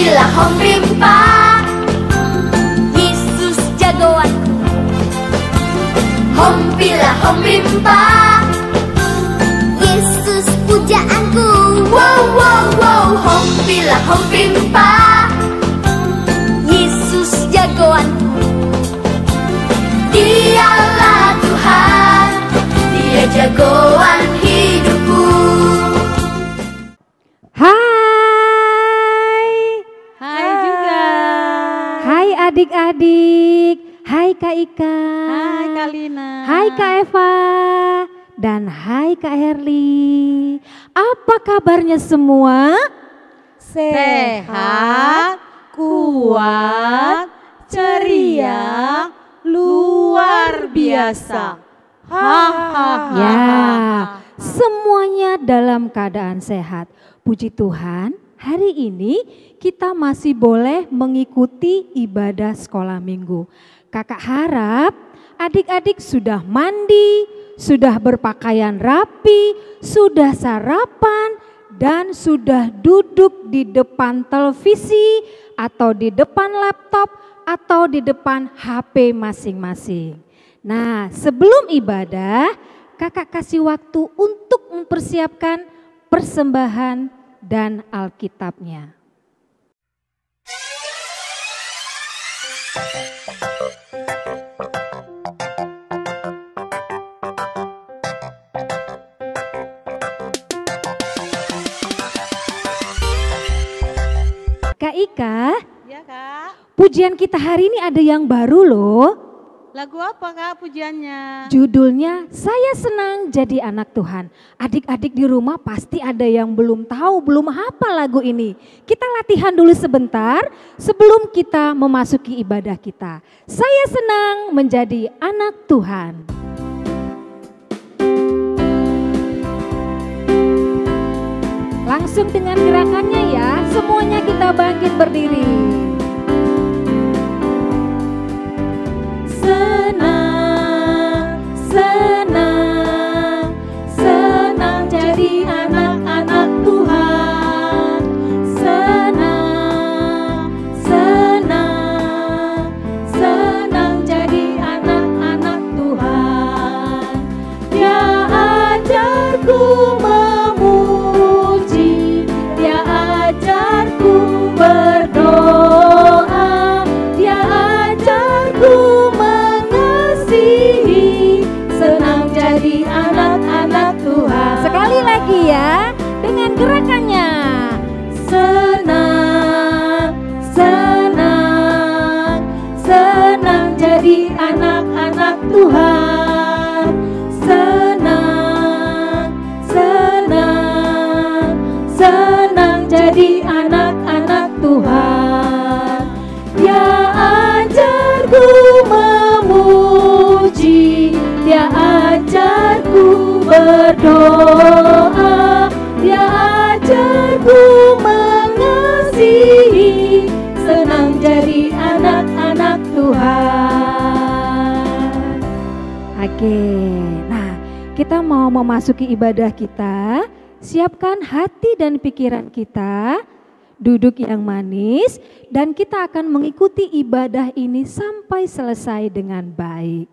Hompilah hompimpa, Yesus jagoanku. Hompilah hompimpa, Yesus pujaanku. Wow wow wow, hompilah hompimpa, Yesus jagoanku. Dialah Tuhan, Dia jagoan hidupku. Hai juga. Hai adik-adik. Hai Kak Ika. Hai Kak Lina. Hai Kak Eva. Dan hai Kak Herli. Apa kabarnya semua? Sehat, kuat, ceria, luar biasa. Hahaha. Ya, semuanya dalam keadaan sehat. Puji Tuhan, hari ini kita masih boleh mengikuti ibadah sekolah minggu. Kakak harap adik-adik sudah mandi, sudah berpakaian rapi, sudah sarapan, dan sudah duduk di depan televisi atau di depan laptop atau di depan HP masing-masing. Nah, sebelum ibadah, kakak kasih waktu untuk mempersiapkan persembahan dan Alkitabnya. Kak Ika, Ya Kak. pujian kita hari ini ada yang baru loh. Lagu apa Kak pujiannya? Judulnya Saya Senang Jadi Anak Tuhan. Adik-adik di rumah pasti ada yang belum tahu, belum hafal lagu ini. Kita latihan dulu sebentar sebelum kita memasuki ibadah kita. Saya senang menjadi anak Tuhan. Langsung dengan gerakannya ya, semuanya kita bangkit berdiri. Senang, senang, senang jadi anak-anak Tuhan. Senang, senang, senang jadi anak-anak Tuhan. Dia ajarku memuji, Dia ajarku berdoa, Dia ajarku mengasihi, senang jadi anak-anak Tuhan. Sekali lagi ya, dengan gerakannya. Senang, senang, senang jadi anak-anak Tuhan. Senang, senang, senang jadi anak-anak Tuhan. Dia ajarku memuji, Dia ajarku berdoa, Dia ajarku mengasihi, senang jadi anak-anak Tuhan. Oke, nah kita mau memasuki ibadah kita. Siapkan hati dan pikiran kita, duduk yang manis, dan kita akan mengikuti ibadah ini sampai selesai dengan baik.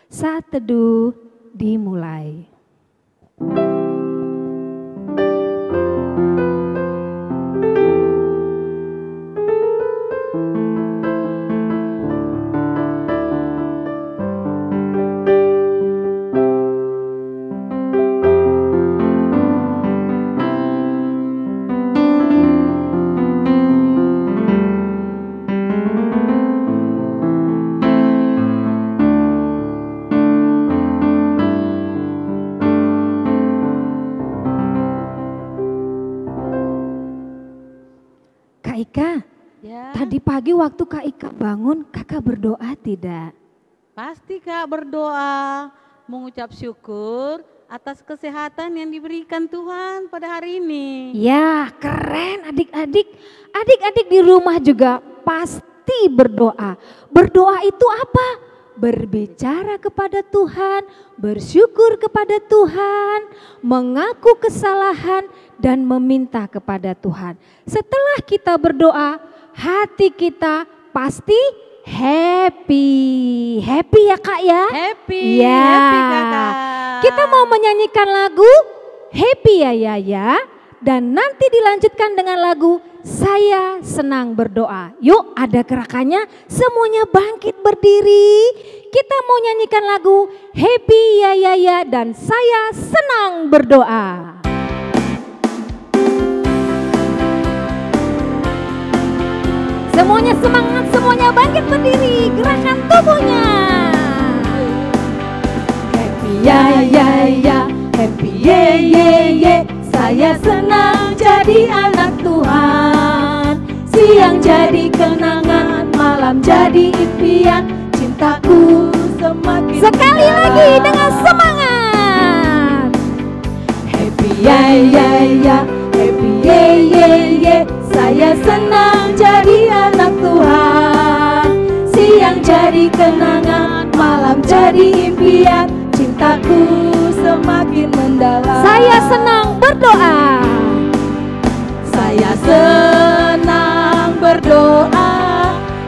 Saat teduh dimulai. Kak Ika, Ya. tadi pagi waktu Kak Ika bangun, kakak berdoa tidak? Pasti Kak berdoa, mengucap syukur atas kesehatan yang diberikan Tuhan pada hari ini. Ya, keren adik-adik. Adik-adik di rumah juga pasti berdoa. Berdoa itu apa? Berbicara kepada Tuhan, bersyukur kepada Tuhan, mengaku kesalahan dan meminta kepada Tuhan. Setelah kita berdoa, hati kita pasti happy. Happy ya Kak ya? Happy, Ya. happy Kakak. Kita mau menyanyikan lagu Happy ya Yaya, dan nanti dilanjutkan dengan lagu Saya Senang Berdoa. Yuk, ada gerakannya, semuanya bangkit berdiri. Kita mau nyanyikan lagu Happy ya Yaya dan Saya Senang Berdoa. Semuanya semangat, semuanya bangkit berdiri, gerakan tubuhnya. Happy ya ya ya, happy ye ye ye. Saya senang jadi anak Tuhan. Siang jadi kenangan, malam jadi impian. Cintaku semakin sekali mendalam. Lagi dengan semangat. Happy ya ya ya, happy ye ye ye. Saya senang jadi anak Tuhan. Siang jadi kenangan, malam jadi impian. Cintaku semakin mendalam. Saya senang berdoa. Saya senang berdoa.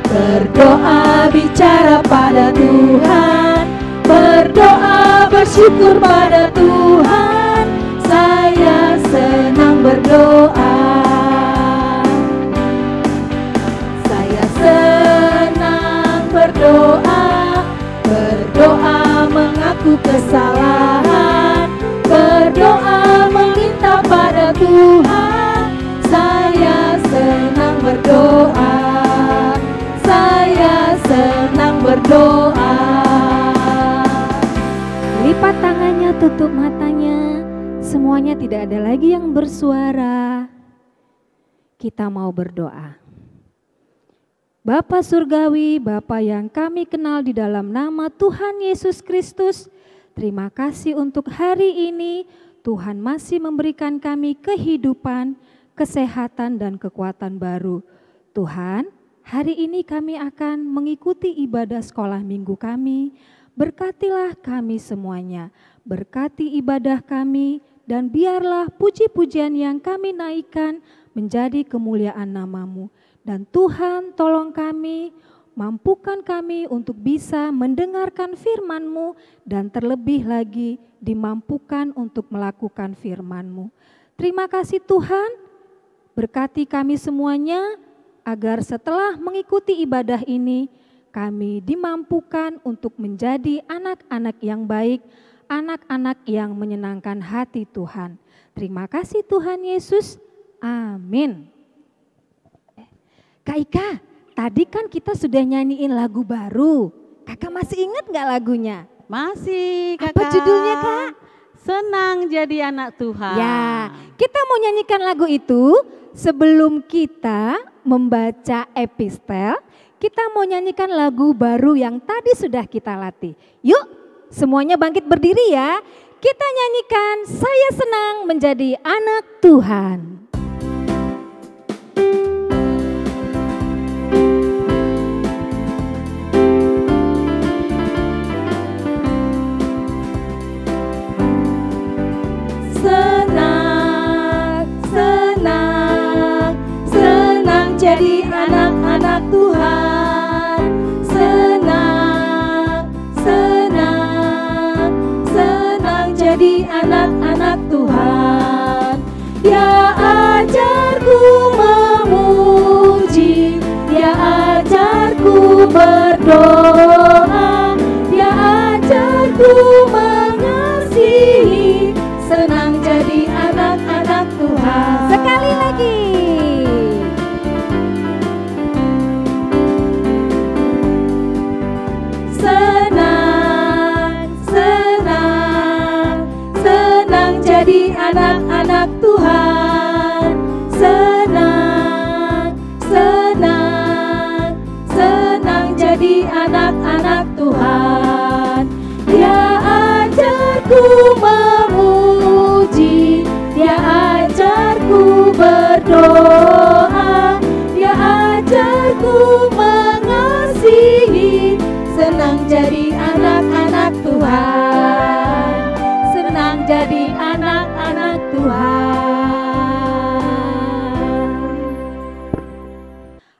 Berdoa bicara pada Tuhan. Berdoa bersyukur pada Tuhan. Saya senang berdoa. Saya senang berdoa. Berdoa mengaku kesalahan. Berdoa meminta pada Tuhan. Saya senang berdoa. Saya senang berdoa. Lipat tangannya, tutup matanya. Semuanya tidak ada lagi yang bersuara. Kita mau berdoa. Bapa Surgawi, Bapa yang kami kenal di dalam nama Tuhan Yesus Kristus, terima kasih untuk hari ini. Tuhan masih memberikan kami kehidupan, kesehatan dan kekuatan baru. Tuhan, hari ini kami akan mengikuti ibadah sekolah minggu kami. Berkatilah kami semuanya, berkati ibadah kami, dan biarlah puji-pujian yang kami naikkan menjadi kemuliaan nama-Mu. Dan Tuhan tolong kami, mampukan kami untuk bisa mendengarkan firman-Mu dan terlebih lagi dimampukan untuk melakukan firman-Mu. Terima kasih Tuhan, berkati kami semuanya agar setelah mengikuti ibadah ini kami dimampukan untuk menjadi anak-anak yang baik, anak-anak yang menyenangkan hati Tuhan. Terima kasih Tuhan Yesus, amin. Kak Ika, tadi kan kita sudah nyanyiin lagu baru. Kakak masih ingat gak lagunya? Masih Kakak. Apa judulnya Kak? Senang jadi anak Tuhan. Ya, kita mau nyanyikan lagu itu sebelum kita membaca epistel. Kita mau nyanyikan lagu baru yang tadi sudah kita latih. Yuk, semuanya bangkit berdiri ya. Kita nyanyikan Saya Senang Menjadi Anak Tuhan. Jadi anak-anak Tuhan, senang, senang, senang jadi anak-anak Tuhan. Dia ajarku memuji, dia ajarku berdoa, dia ajarku mengasihi, senang jadi anak-anak Tuhan. Sekali lagi.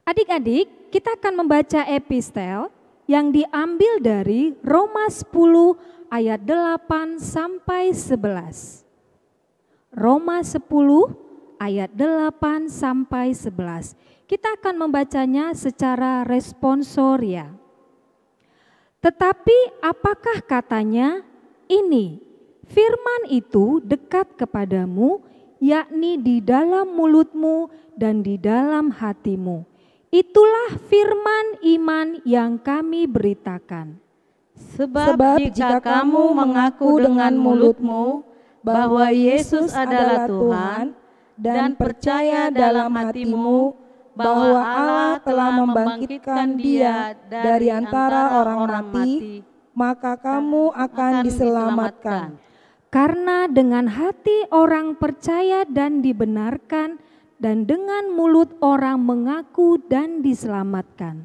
Adik-adik, kita akan membaca epistel yang diambil dari Roma 10 ayat 8 sampai 11. Roma 10 ayat 8 sampai 11. Kita akan membacanya secara responsoria. Tetapi apakah katanya? Ini, firman itu dekat kepadamu, yakni di dalam mulutmu dan di dalam hatimu. Itulah firman iman yang kami beritakan. Sebab jika kamu mengaku dengan mulutmu bahwa Yesus adalah Tuhan dan percaya dalam hatimu bahwa Allah telah membangkitkan Dia dari antara orang mati, maka kamu akan diselamatkan. Karena dengan hati orang percaya dan dibenarkan, dan dengan mulut orang mengaku dan diselamatkan.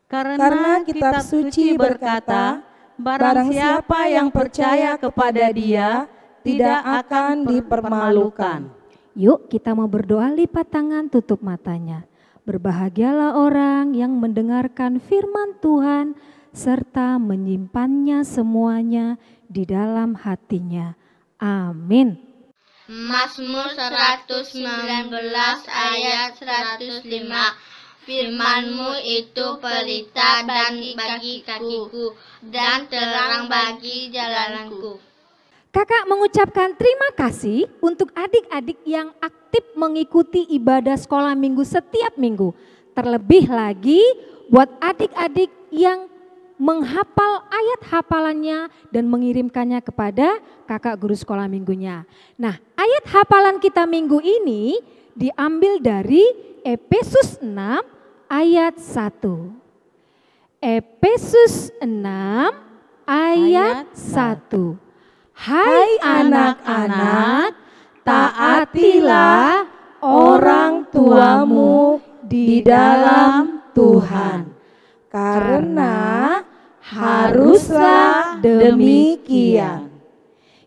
Karena kitab suci berkata, barang siapa yang percaya kepada Dia tidak akan dipermalukan. Yuk kita mau berdoa, lipat tangan, tutup matanya. Berbahagialah orang yang mendengarkan firman Tuhan serta menyimpannya semuanya di dalam hatinya. Amin. Mazmur 119 ayat 105. Firman-Mu itu pelita dan bagi kakiku dan terang bagi jalanku. Kakak mengucapkan terima kasih untuk adik-adik yang aktif mengikuti ibadah sekolah minggu setiap minggu. Terlebih lagi buat adik-adik yang menghafal ayat hafalannya dan mengirimkannya kepada kakak guru sekolah minggunya. Nah, ayat hafalan kita minggu ini diambil dari Efesus 6 ayat 1. Efesus 6 ayat 1. Hai anak-anak, taatilah orang tuamu di dalam Tuhan, karena haruslah demikian.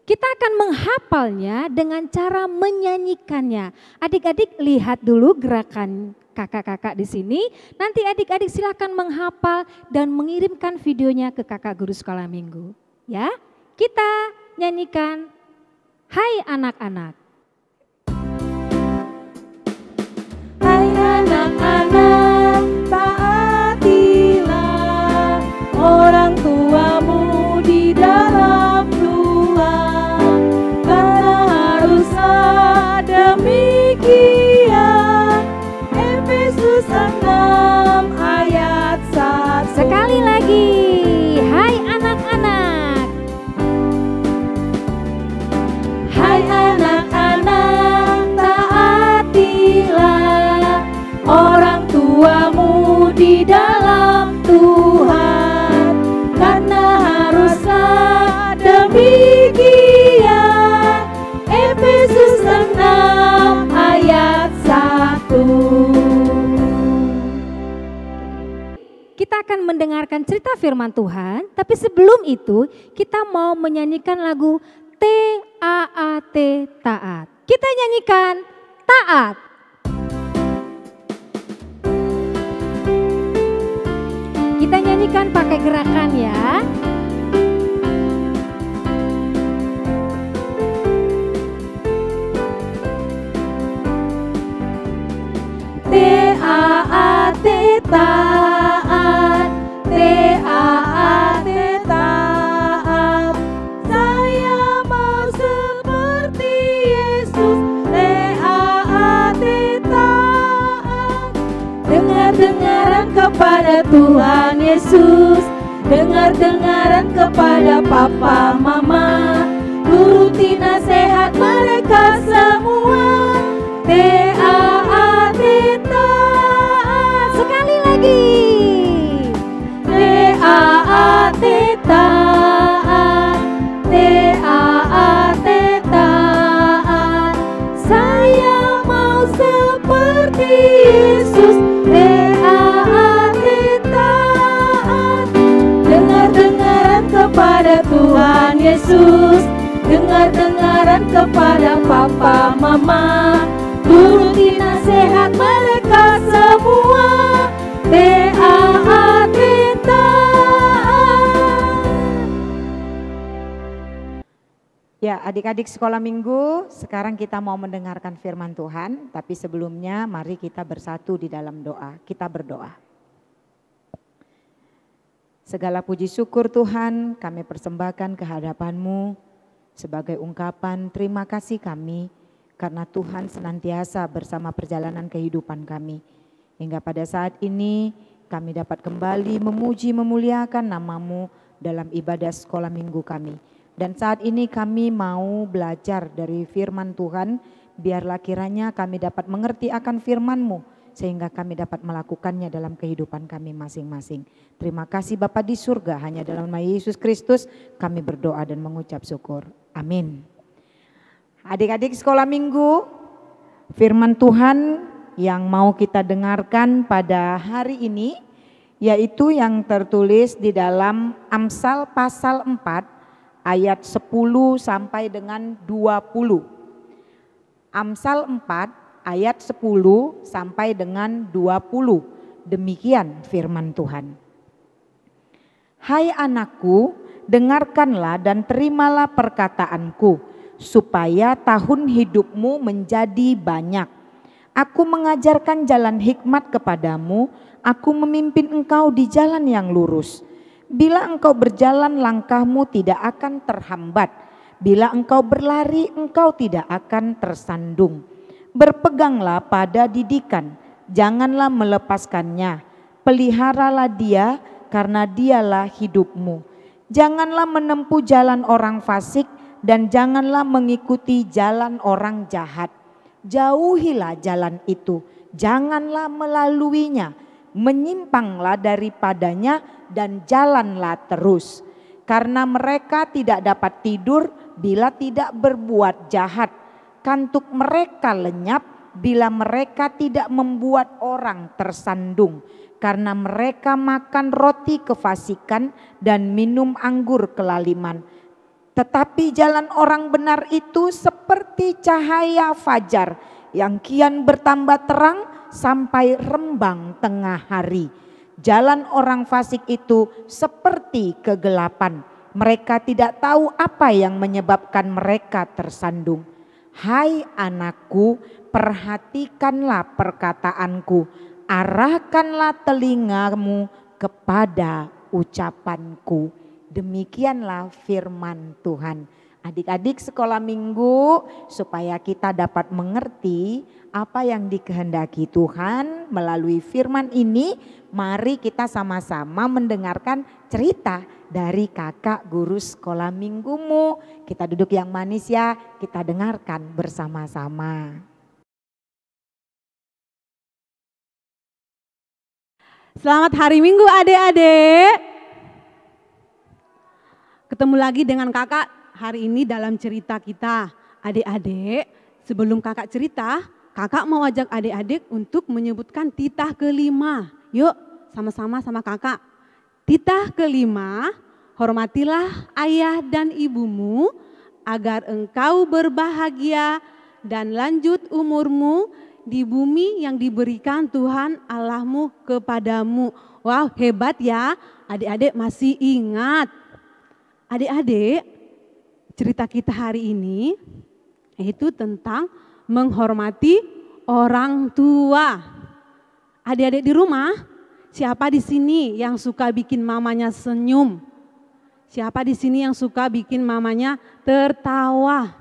Kita akan menghafalnya dengan cara menyanyikannya. Adik-adik lihat dulu gerakan kakak-kakak di sini. Nanti adik-adik silakan menghafal dan mengirimkan videonya ke kakak guru sekolah minggu. Ya, kita nyanyikan Hai anak-anak. Hai anak-anak, taatilah orang tuamu di dalam Tuhan, karena haruslah demikian. Efesus 6 ayat 1. Sekali lagi, hai anak-anak. Hai anak-anak, taatilah orang tuamu di dalam Tuhan, karena haruslah demikian. Efesus 6 ayat 1. Kita akan mendengarkan cerita firman Tuhan, tapi sebelum itu kita mau menyanyikan lagu T-A-A-T, taat. Kita nyanyikan taat. Kita nyanyikan pakai gerakan ya. T-A-A-T, taat. T-A-A-T, taat. Saya mau seperti Yesus. T-A-A-T, taat. Dengar-dengaran kepada Tuhan Yesus, dengar-dengaran kepada papa mama, turuti nasihat mereka semua. T-A-A-T, taat. Sekali lagi. T-A-A-T, taat. T-A-A-T, taat. Saya mau seperti Yesus. T-A-A-T, taat. Dengar-dengaran kepada Tuhan Yesus, dengar-dengaran kepada papa mama, turuti nasihat mereka semua. Ya, adik-adik sekolah minggu, sekarang kita mau mendengarkan firman Tuhan, tapi sebelumnya mari kita bersatu di dalam doa. Kita berdoa. Segala puji syukur Tuhan, kami persembahkan ke hadapan-Mu sebagai ungkapan terima kasih kami karena Tuhan senantiasa bersama perjalanan kehidupan kami. Hingga pada saat ini kami dapat kembali memuji memuliakan nama-Mu dalam ibadah sekolah minggu kami. Dan saat ini kami mau belajar dari firman Tuhan, biarlah kiranya kami dapat mengerti akan firman-Mu, sehingga kami dapat melakukannya dalam kehidupan kami masing-masing. Terima kasih Bapa di surga, hanya dalam nama Yesus Kristus kami berdoa dan mengucap syukur. Amin. Adik-adik sekolah minggu, firman Tuhan yang mau kita dengarkan pada hari ini, yaitu yang tertulis di dalam Amsal pasal 4, ayat 10 sampai dengan 20. Amsal 4 ayat 10 sampai dengan 20. Demikian firman Tuhan. Hai anakku, dengarkanlah dan terimalah perkataanku, supaya tahun hidupmu menjadi banyak. Aku mengajarkan jalan hikmat kepadamu, aku memimpin engkau di jalan yang lurus. Bila engkau berjalan, langkahmu tidak akan terhambat. Bila engkau berlari, engkau tidak akan tersandung. Berpeganglah pada didikan, janganlah melepaskannya. Peliharalah dia, karena dialah hidupmu. Janganlah menempuh jalan orang fasik, dan janganlah mengikuti jalan orang jahat. Jauhilah jalan itu, janganlah melaluinya. Menyimpanglah daripadanya dan jalanlah terus. Karena mereka tidak dapat tidur bila tidak berbuat jahat. Kantuk mereka lenyap bila mereka tidak membuat orang tersandung. Karena mereka makan roti kefasikan dan minum anggur kelaliman. Tetapi jalan orang benar itu seperti cahaya fajar yang kian bertambah terang sampai rembang tengah hari. Jalan orang fasik itu seperti kegelapan. Mereka tidak tahu apa yang menyebabkan mereka tersandung. Hai anakku, perhatikanlah perkataanku. Arahkanlah telingamu kepada ucapanku. Demikianlah firman Tuhan. Adik-adik sekolah minggu, supaya kita dapat mengerti apa yang dikehendaki Tuhan melalui firman ini, mari kita sama-sama mendengarkan cerita dari kakak guru sekolah minggumu. Kita duduk yang manis ya, kita dengarkan bersama-sama. Selamat hari Minggu adik-adik. Ketemu lagi dengan kakak hari ini dalam cerita kita. Adik-adik, sebelum kakak cerita, kakak mau ajak adik-adik untuk menyebutkan titah kelima. Yuk sama-sama sama kakak. Titah kelima, hormatilah ayah dan ibumu agar engkau berbahagia dan lanjut umurmu di bumi yang diberikan Tuhan Allahmu kepadamu. Wow, hebat ya, adik-adik masih ingat. Adik-adik, cerita kita hari ini itu tentang menghormati orang tua. Adik-adik di rumah, siapa di sini yang suka bikin mamanya senyum? Siapa di sini yang suka bikin mamanya tertawa?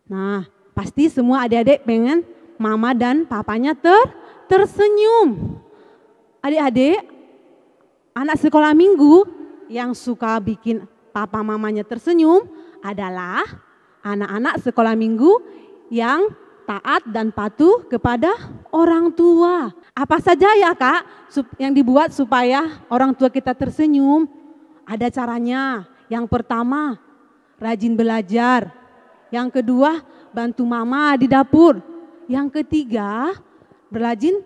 Nah, pasti semua adik-adik pengen mama dan papanya tersenyum. Adik-adik, anak sekolah minggu yang suka bikin papa mamanya tersenyum adalah anak-anak sekolah minggu yang taat dan patuh kepada orang tua. Apa saja ya kak yang dibuat supaya orang tua kita tersenyum? Ada caranya. Yang pertama, rajin belajar. Yang kedua, bantu mama di dapur. Yang ketiga, rajin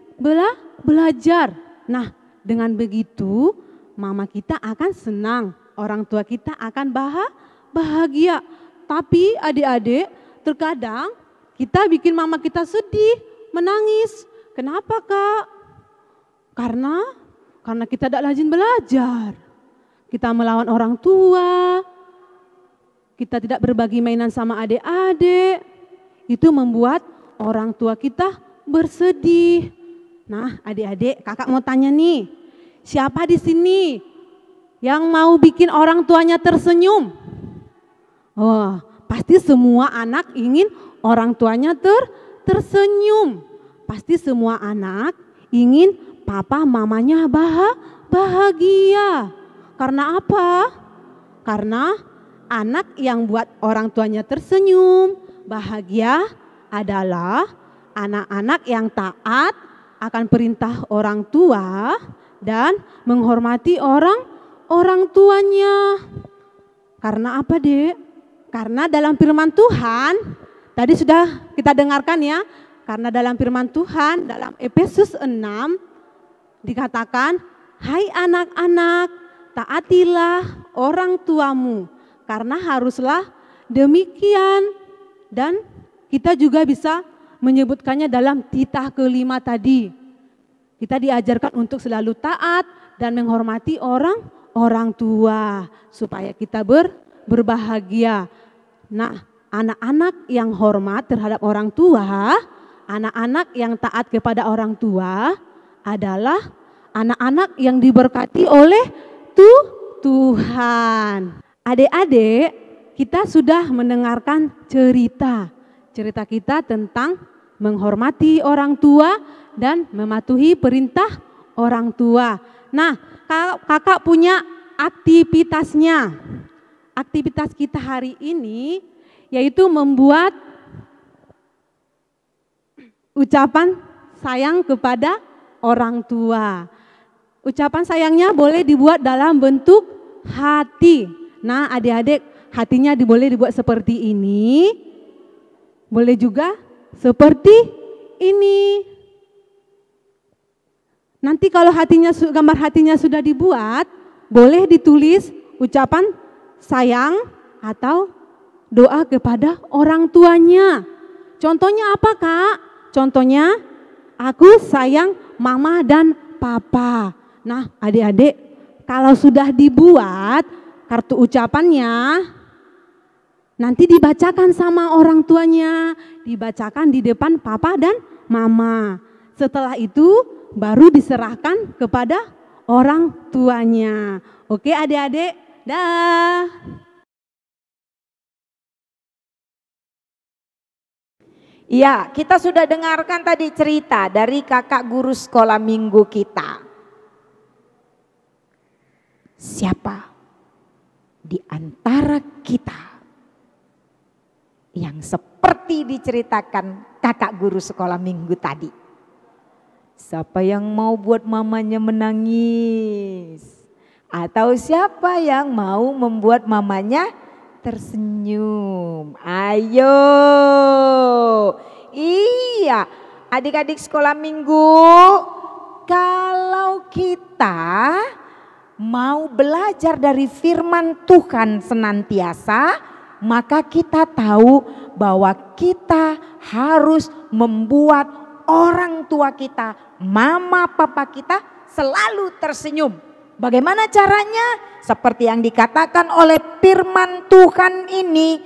belajar. Nah, dengan begitu mama kita akan senang, orang tua kita akan bahagia. Tapi adik-adik, terkadang kita bikin mama kita sedih, menangis. Kenapa kak? Karena kita tidak rajin belajar. Kita melawan orang tua. kita tidak berbagi mainan sama adik-adik, itu membuat orang tua kita bersedih. Nah, adik-adik, kakak mau tanya nih, siapa di sini yang mau bikin orang tuanya tersenyum? Oh, pasti semua anak ingin orang tuanya tersenyum. Pasti semua anak ingin papa mamanya bahagia. Karena apa? Karena anak yang buat orang tuanya tersenyum, bahagia adalah anak-anak yang taat akan perintah orang tua dan menghormati orang tuanya. Karena apa, Dek? Karena dalam firman Tuhan, tadi sudah kita dengarkan ya, karena dalam firman Tuhan, dalam Efesus 6 dikatakan, hai anak-anak, taatilah orang tuamu, karena haruslah demikian. Dan kita juga bisa menyebutkannya dalam titah kelima tadi. Kita diajarkan untuk selalu taat dan menghormati orang tua, supaya kita berbahagia. Nah, anak-anak yang hormat terhadap orang tua, anak-anak yang taat kepada orang tua adalah anak-anak yang diberkati oleh Tuhan. Adik-adik, kita sudah mendengarkan cerita kita tentang menghormati orang tua dan mematuhi perintah orang tua. Nah, kakak punya aktivitasnya. Aktivitas kita hari ini yaitu membuat ucapan sayang kepada orang tua. Ucapan sayangnya boleh dibuat dalam bentuk hati. Nah, adik-adik, hatinya boleh dibuat seperti ini, boleh juga seperti ini. Nanti kalau gambar hatinya sudah dibuat, boleh ditulis ucapan sayang atau doa kepada orang tuanya. Contohnya apa, Kak? Contohnya, aku sayang mama dan papa. Nah, adik-adik, kalau sudah dibuat kartu ucapannya, nanti dibacakan sama orang tuanya, dibacakan di depan papa dan mama. Setelah itu baru diserahkan kepada orang tuanya. Oke adik-adik, dah. Iya, kita sudah dengarkan tadi cerita dari kakak guru sekolah minggu kita. Siapa di antara kita yang seperti diceritakan kakak guru sekolah minggu tadi? Siapa yang mau buat mamanya menangis? Atau siapa yang mau membuat mamanya tersenyum? Ayo. Iya, adik-adik sekolah minggu, kalau kita mau belajar dari firman Tuhan senantiasa, maka kita tahu bahwa kita harus membuat orang tua kita, mama papa kita selalu tersenyum. Bagaimana caranya? Seperti yang dikatakan oleh firman Tuhan ini,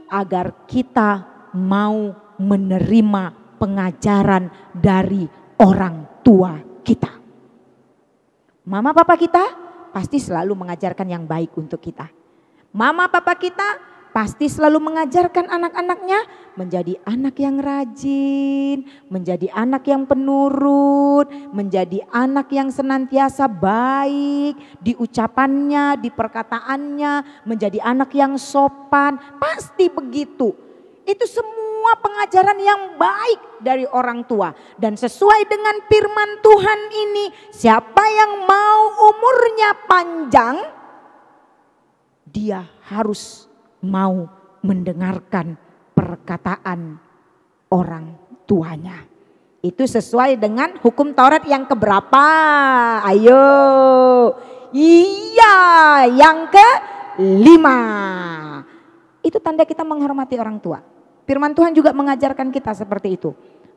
agar kita mau menerima pengajaran dari orang tua kita. Mama papa kita pasti selalu mengajarkan yang baik untuk kita. Mama papa kita pasti selalu mengajarkan anak-anaknya menjadi anak yang rajin, menjadi anak yang penurut, menjadi anak yang senantiasa baik di ucapannya, di perkataannya, menjadi anak yang sopan. Pasti begitu. Itu semua pengajaran yang baik dari orang tua. Dan sesuai dengan firman Tuhan ini, siapa yang mau umurnya panjang, dia harus mau mendengarkan perkataan orang tuanya. Itu sesuai dengan hukum Taurat yang keberapa? Ayo. Iya, yang ke-5. Itu tanda kita menghormati orang tua. Firman Tuhan juga mengajarkan kita seperti itu.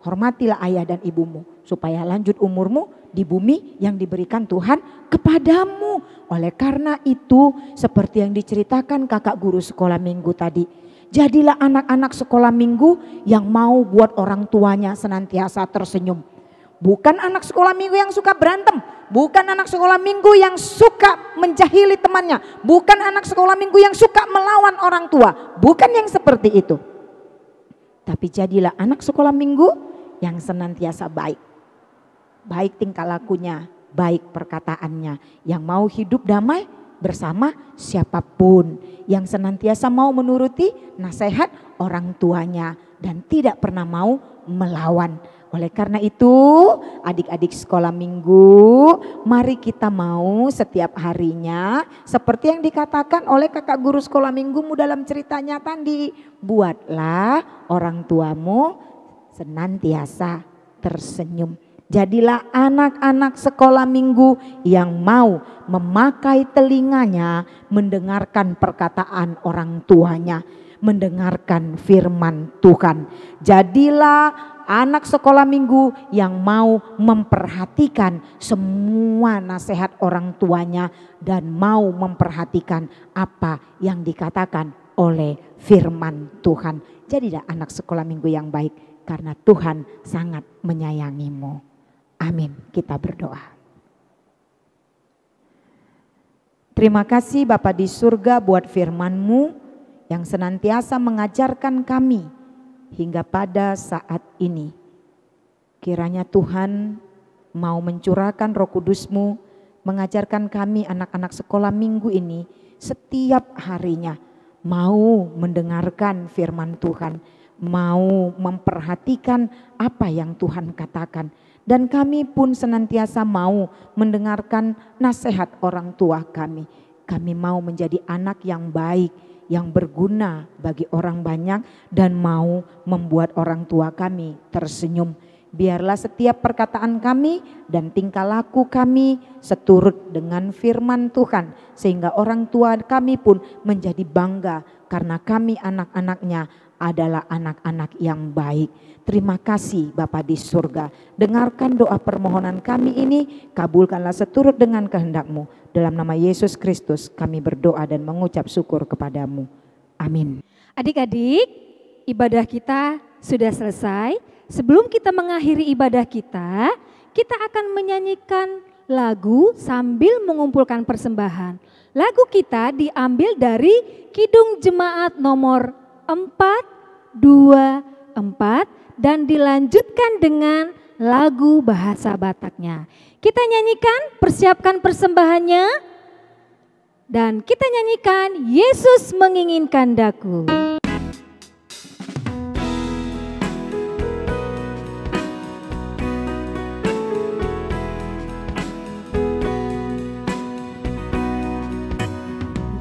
hormatilah ayah dan ibumu supaya lanjut umurmu di bumi yang diberikan Tuhan kepadamu. Oleh karena itu, seperti yang diceritakan kakak guru sekolah minggu tadi, jadilah anak-anak sekolah minggu yang mau buat orang tuanya senantiasa tersenyum. Bukan anak sekolah minggu yang suka berantem, bukan anak sekolah minggu yang suka menjahili temannya, bukan anak sekolah minggu yang suka melawan orang tua, bukan yang seperti itu. Tapi jadilah anak sekolah minggu yang senantiasa baik. Baik tingkah lakunya, baik perkataannya, yang mau hidup damai bersama siapapun, yang senantiasa mau menuruti nasihat orang tuanya dan tidak pernah mau melawan. Oleh karena itu, adik-adik sekolah minggu, mari kita mau setiap harinya seperti yang dikatakan oleh kakak guru sekolah minggumu dalam ceritanya tadi, buatlah orang tuamu senantiasa tersenyum. Jadilah anak-anak sekolah minggu yang mau memakai telinganya mendengarkan perkataan orang tuanya, mendengarkan firman Tuhan. Jadilah anak sekolah minggu yang mau memperhatikan semua nasihat orang tuanya dan mau memperhatikan apa yang dikatakan oleh firman Tuhan. Jadilah anak sekolah minggu yang baik karena Tuhan sangat menyayangimu. Amin. Kita berdoa. Terima kasih Bapa di surga buat firman-Mu yang senantiasa mengajarkan kami hingga pada saat ini. Kiranya Tuhan mau mencurahkan Roh Kudus-Mu mengajarkan kami anak-anak sekolah minggu ini setiap harinya mau mendengarkan firman Tuhan, mau memperhatikan apa yang Tuhan katakan. Dan kami pun senantiasa mau mendengarkan nasihat orang tua kami. Kami mau menjadi anak yang baik, yang berguna bagi orang banyak dan mau membuat orang tua kami tersenyum. Biarlah setiap perkataan kami dan tingkah laku kami seturut dengan firman Tuhan. Sehingga orang tua kami pun menjadi bangga karena kami anak-anaknya adalah anak-anak yang baik. Terima kasih Bapa di surga. Dengarkan doa permohonan kami ini, kabulkanlah seturut dengan kehendak-Mu. Dalam nama Yesus Kristus kami berdoa dan mengucap syukur kepadamu. Amin. Adik-adik, ibadah kita sudah selesai. Sebelum kita mengakhiri ibadah kita akan menyanyikan lagu sambil mengumpulkan persembahan. Lagu kita diambil dari Kidung Jemaat nomor 424 dan dilanjutkan dengan lagu bahasa Bataknya. Kita nyanyikan, persiapkan persembahannya, dan kita nyanyikan Yesus Menginginkan Daku.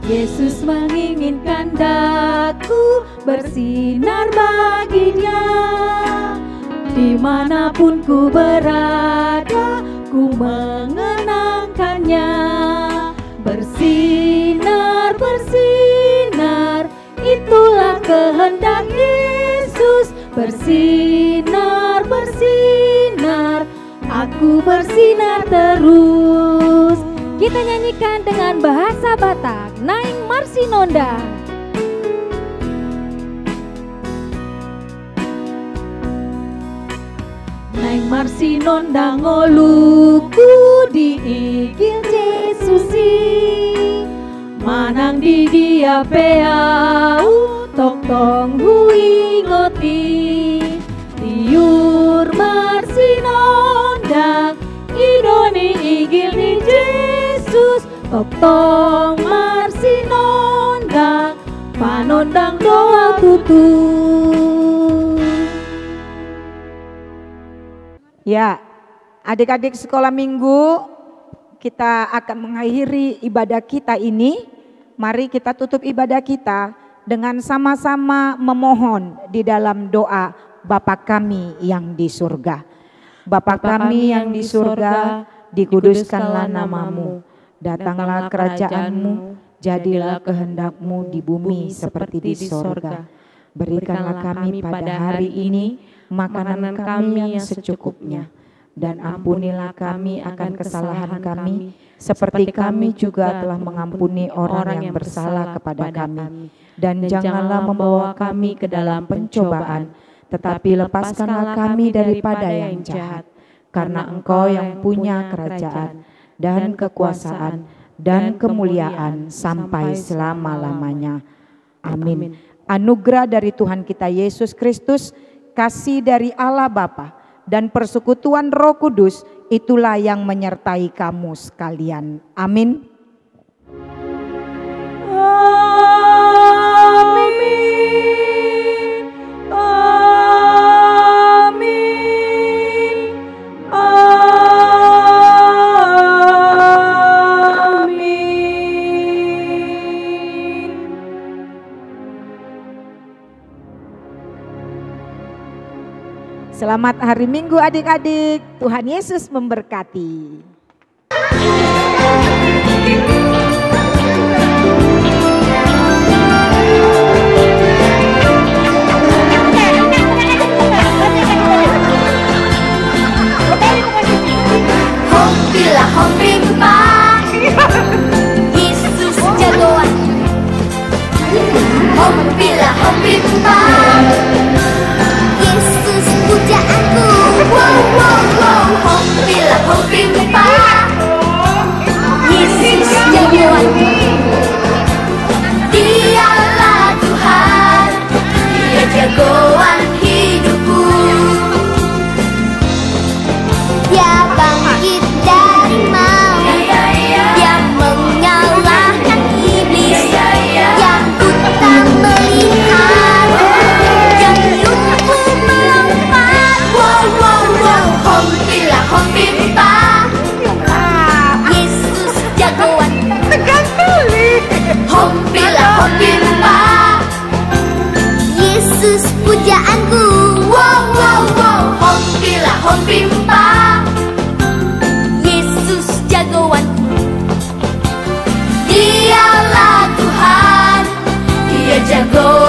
Yesus menginginkan daku bersinar baginya. Dimanapun ku berada, ku mengenangkannya. Bersinar, bersinar, itulah kehendak Yesus. Bersinar, bersinar, aku bersinar terus. Kita nyanyikan dengan bahasa Batak, Naing Marsinonda. Naing Marsinonda ngoluku di igil Jesusi. Manang di dia peau, tok tong hui ngoti. Tiur Marsinonda, idoni igil ni Yesus. Topong Marsinonda, panondang doa tutu. Ya, adik-adik sekolah minggu, kita akan mengakhiri ibadah kita ini. Mari kita tutup ibadah kita dengan sama-sama memohon di dalam doa Bapa kami yang di surga. Bapa kami yang di surga, dikuduskanlah namamu. Datanglah kerajaanmu, jadilah kehendak-Mu di bumi seperti di sorga. Berikanlah kami pada hari ini makanan kami yang secukupnya. Dan ampunilah kami akan kesalahan kami, seperti kami juga telah mengampuni orang yang bersalah kepada kami. Dan janganlah membawa kami ke dalam pencobaan, tetapi lepaskanlah kami daripada yang jahat. Karena Engkau yang punya kerajaan dan kekuasaan dan kemuliaan sampai selama-lamanya. Amin. Anugerah dari Tuhan kita Yesus Kristus, kasih dari Allah Bapa, dan persekutuan Roh Kudus, itulah yang menyertai kamu sekalian. Amin. Selamat hari Minggu adik-adik, Tuhan Yesus memberkati. Hompilah hompimpa, Yesus jagoan. Hompilah hompimpa, Yesus pujaanku. Wow wow wow. Hompilah hompimpa, Yesus jagoan. Dialah Tuhan, Dia jagoan hidupku. Dia bangkit dari maut, Dia mengalahkan iblis. Yang buta melihat, yang lumpuh melompat. Wow wow wow. Hompilah hompimpa, Yesus jagoan. Hompilah hompimpa, Yesus pujaanku. Wow wow wow. Hompilah hompimpa, Yesus jagoanku. Dialah Tuhan, Dia jagoan.